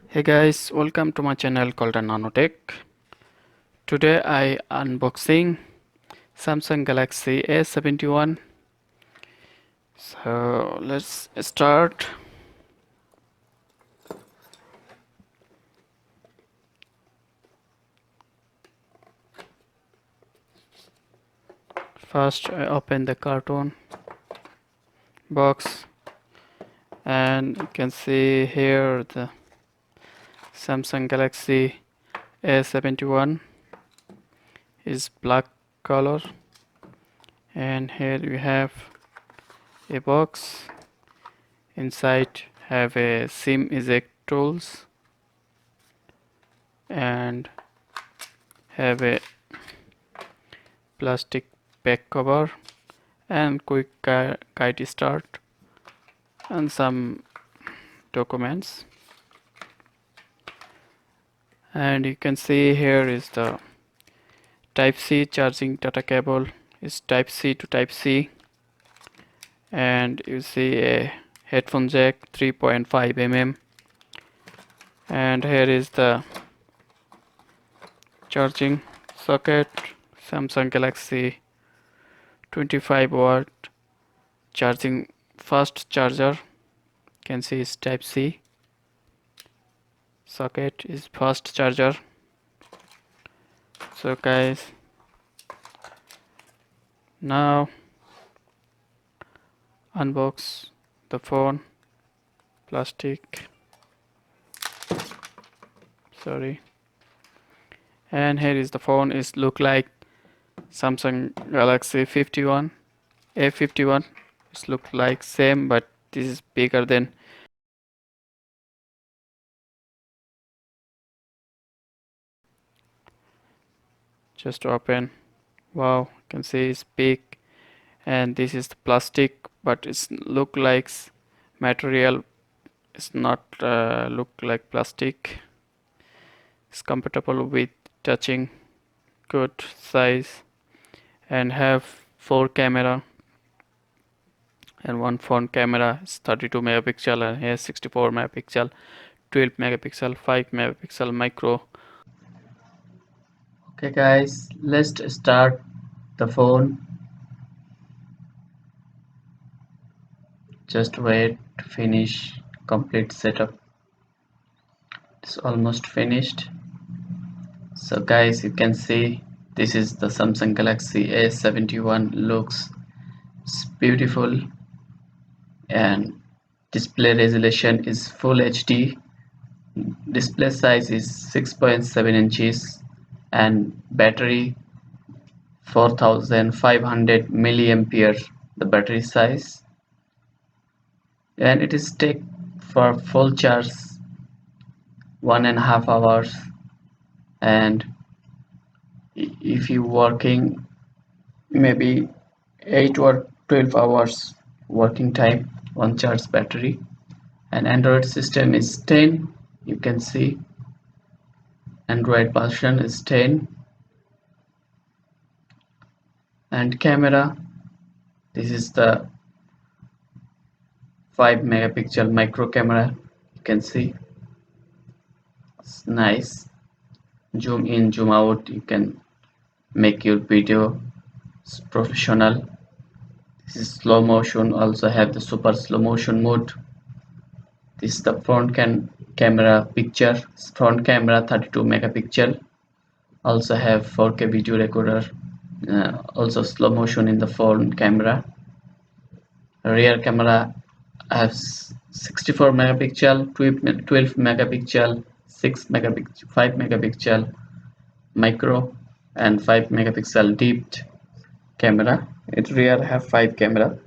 Hey guys, welcome to my channel called Nanotech. Today I unboxing Samsung Galaxy A71. So let's start. First I open the carton box and you can see here the Samsung Galaxy A71 is black color, and here we have a box. Inside have a SIM eject tools and have a plastic back cover and quick guide start and some documents. And you can see here is the type C charging data cable is type C to type C, and you see a headphone jack 3.5 mm, and here is the charging socket. Samsung Galaxy 25-watt charging fast charger, you can see is type C socket is fast charger. So guys, now unbox the phone. Plastic, sorry. And here is the phone. Is look like Samsung Galaxy 51 A51. It's look like same, but this is bigger than. Just open. Wow, you can see it's big, and this is the plastic, but it's look like material. It's not look like plastic. It's compatible with touching, good size, and have 4 camera, and one front camera is 32 megapixel, and here 64 megapixel, 12 megapixel, 5 megapixel micro. Okay guys, let's start the phone. Just wait to finish complete setup. It's almost finished. So guys, you can see this is the Samsung Galaxy A71. Looks beautiful, and display resolution is full HD. Display size is 6.7 inches, and battery 4500 milliampere the battery size, and it is take for full charge 1.5 hours. And if you working maybe 8 or 12 hours working time, one charge battery. And Android system is 10. You can see Android version is 10. And camera, this is the 5 megapixel micro camera. You can see it's nice. Zoom in, zoom out, you can make your video professional. This is slow motion, also have the super slow motion mode. This is the camera picture. Front camera 32 megapixel, also have 4K video recorder, also slow motion in the front camera. Rear camera has 64 megapixel, 12 megapixel, 6 megapixel, 5 megapixel micro, and 5 megapixel deep camera. Its rear have 5 camera.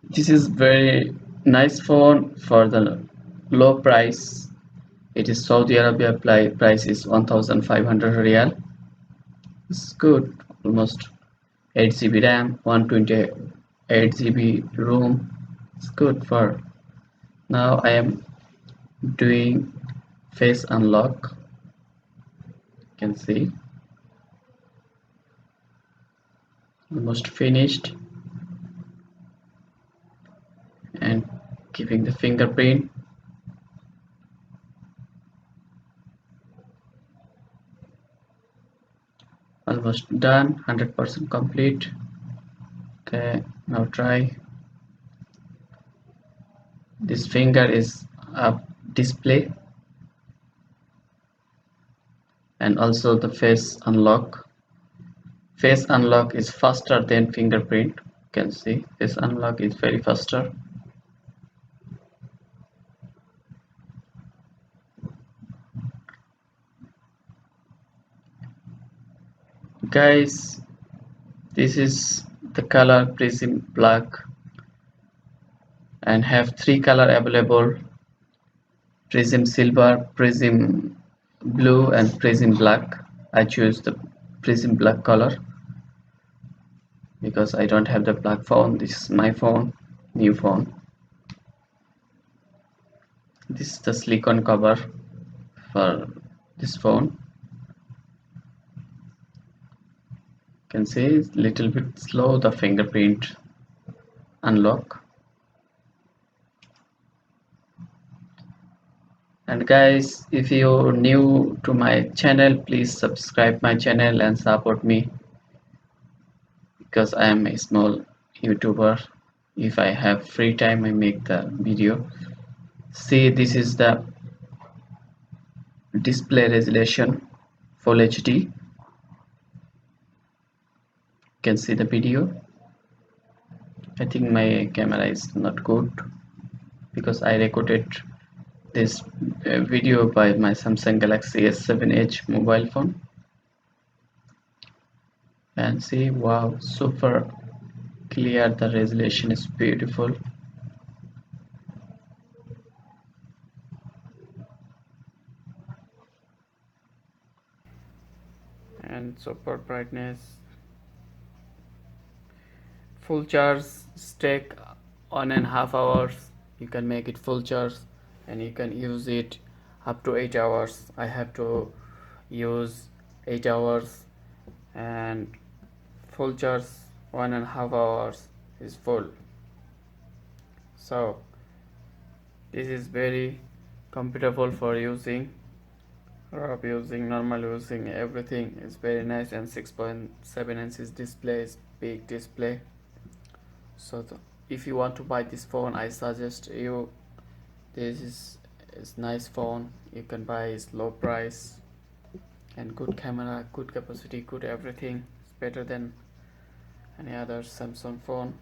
This is very nice phone for the low price. It is Saudi Arabia price is 1500 real. It's good, almost 8 GB RAM, 128 GB ROM. It's good for. Now I am doing face unlock. You can see almost finished, and giving the fingerprint. Almost done, 100% complete. Okay, now try. This finger is a display, and also the face unlock. Face unlock is faster than fingerprint. You can see face unlock is very faster. Guys, this is the color prism black, and have three color available: prism silver, prism blue, and prism black. I choose the prism black color because I don't have the black phone. This is my phone, new phone. This is the silicone cover for this phone. You can see it's a little bit slow, the fingerprint unlock. And guys, if you're new to my channel, please subscribe my channel and support me, because I am a small YouTuber. If I have free time, I make the video. See, this is the display resolution, full HD. You can see the video. I think my camera is not good because I recorded this video by my Samsung Galaxy S7 Edge mobile phone. And see, wow, super clear, the resolution is beautiful. And super brightness. Full charge take 1.5 hours. You can make it full charge and you can use it up to 8 hours. I have to use 8 hours, and full charge 1.5 hours is full. So this is very comfortable for using, rough using, normal using, everything is very nice. And 6.7 inches display is big display. So if you want to buy this phone, I suggest you, this is nice phone. You can buy, it's low price and good camera, good capacity, good everything. It's better than any other Samsung phone.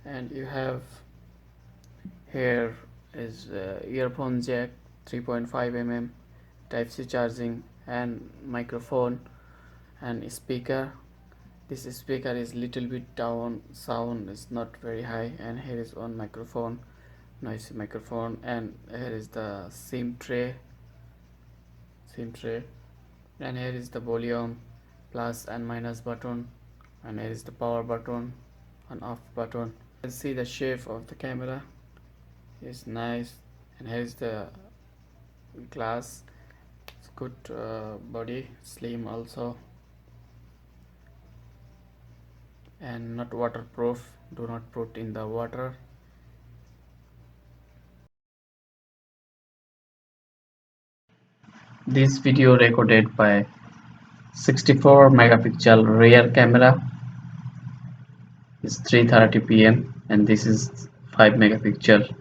And you have here is earphone jack, 3.5 mm, Type-C charging, and microphone and speaker. This speaker is little bit down, sound is not very high. And here is one microphone, noisy microphone. And here is the SIM tray, and here is the volume, plus and minus button, and here is the power button and off button. You can see the shape of the camera is nice. And here is the glass, it's good body, slim also, and not waterproof, do not put in the water. This video recorded by 64 megapixel rear camera is 3:30 p.m. and this is 5 megapixel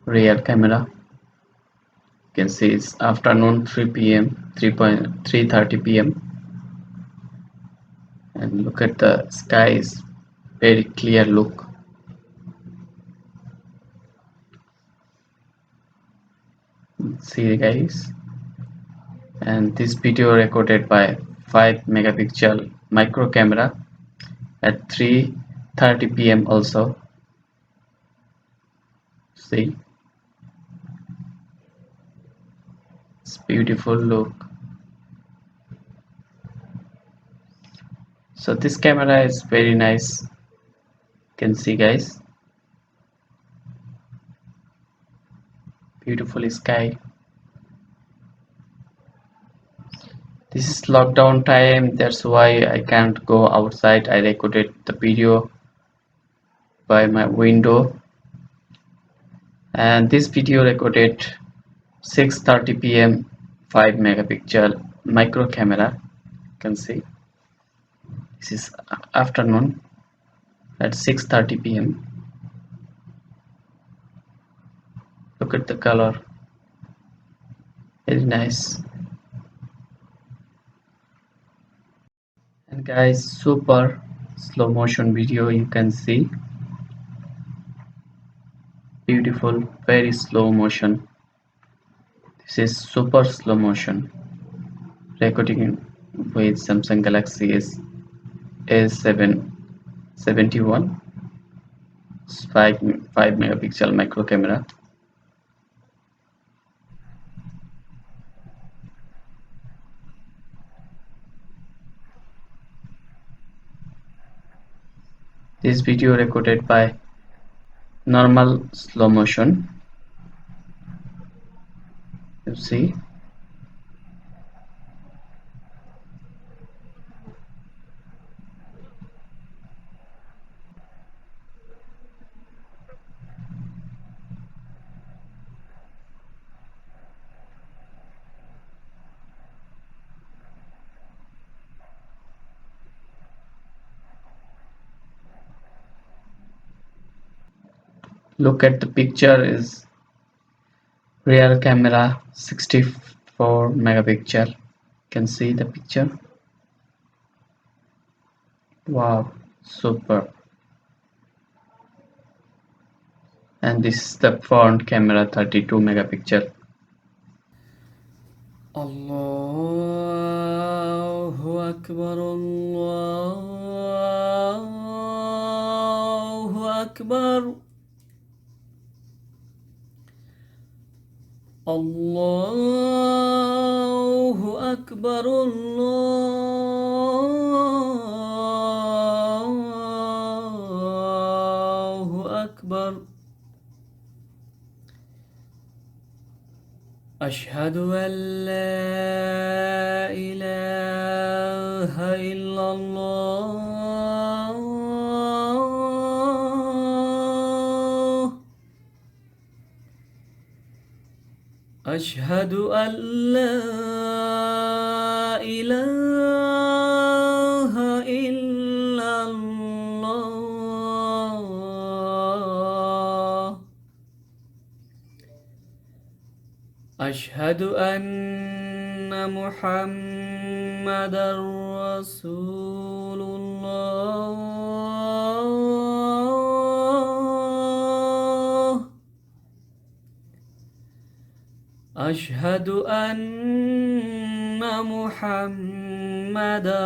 rear camera. You can see it's afternoon 3 p.m. 3:30 p.m. and look at the sky, is very clear look. See guys, and this video recorded by 5 megapixel micro camera at 3:30 p.m. also. See, it's beautiful look. So this camera is very nice. You can see guys, beautiful sky. This is lockdown time, that's why I can't go outside. I recorded the video by my window, and this video recorded 6:30 p.m. 5 megapixel micro camera. You can see this is afternoon at 6:30 p.m. Look at the color, very nice. And guys, super slow motion video, you can see beautiful, very slow motion. This is super slow motion recording with Samsung Galaxy A71 5 megapixel micro camera. This video recorded by normal slow motion. You see, look at the picture is rear camera 64 megapixel. You can see the picture. Wow, super. And this is the front camera 32 megapixel. Allahu Akbar, Allahu Akbar, Allahu Akbar, Allahu Akbar. أشهد أن لا إله إلا الله. أشهد أن لا إله إلا الله. أشهد أن محمدا رسول الله. أشهد أن محمدا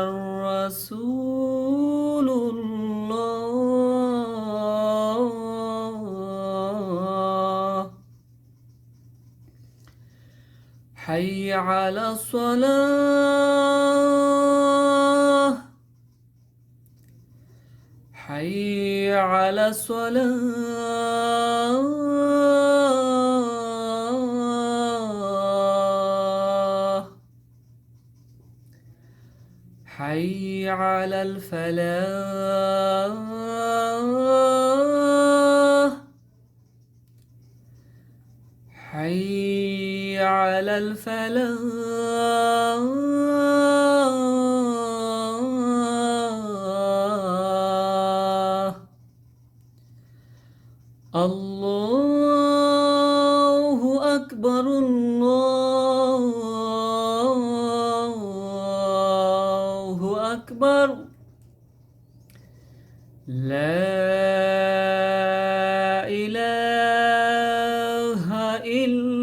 رسول الله. حي على الصلاة، حي على الصلاة، حي على الفلاح، حي على الفلاح. الله أكبر، الله أكبر. لا إله إلا